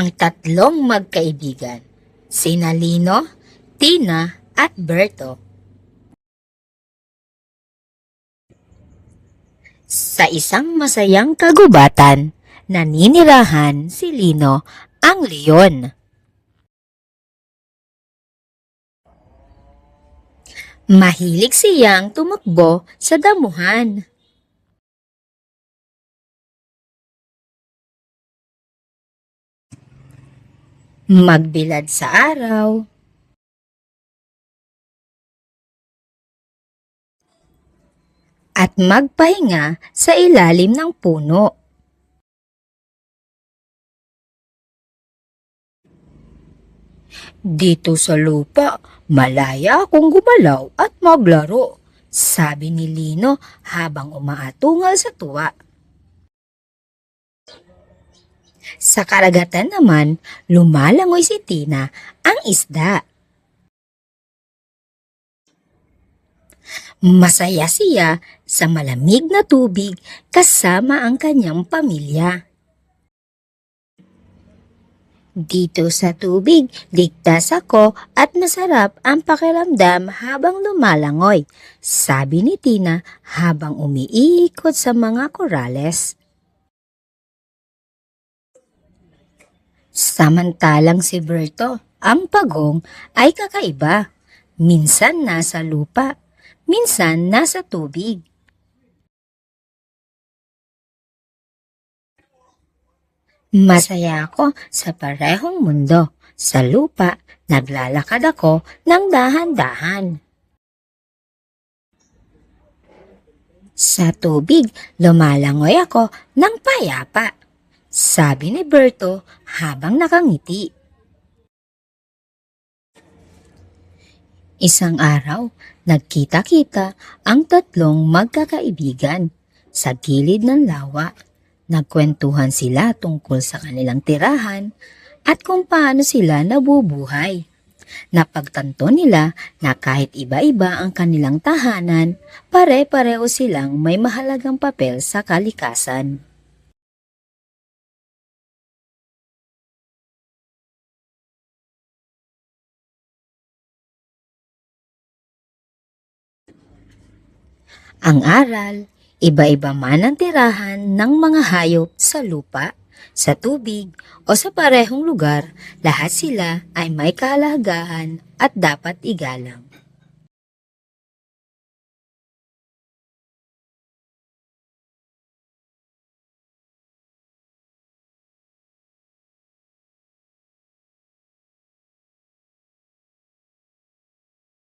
Ang tatlong magkaibigan, sina Lino, Tina at Berto. Sa isang masayang kagubatan, naninirahan si Lino, ang leon. Mahilig siyang tumakbo sa damuhan. Magbilad sa araw, at magpahinga sa ilalim ng puno. Dito sa lupa, malaya akong gumalaw at maglaro, sabi ni Lino habang umaatungal sa tuwa. Sa karagatan naman, lumalangoy si Tina, ang isda. Masaya siya sa malamig na tubig kasama ang kanyang pamilya. Dito sa tubig, ligtas ako at masarap ang pakiramdam habang lumalangoy, sabi ni Tina habang umiikot sa mga korales. Samantalang si Berto, ang pagong, ay kakaiba. Minsan nasa lupa, minsan nasa tubig. Masaya ako sa parehong mundo. Sa lupa, naglalakad ako ng dahan-dahan. Sa tubig, lumalangoy ako ng payapa, sabi ni Berto habang nakangiti. Isang araw, nagkita-kita ang tatlong magkakaibigan sa gilid ng lawa. Nagkwentuhan sila tungkol sa kanilang tirahan at kung paano sila nabubuhay. Napagtanto nila na kahit iba-iba ang kanilang tahanan, pare-pareho silang may mahalagang papel sa kalikasan. Ang aral, iba-iba man ang tirahan ng mga hayop sa lupa, sa tubig o sa parehong lugar, lahat sila ay may kahalagahan at dapat igalang.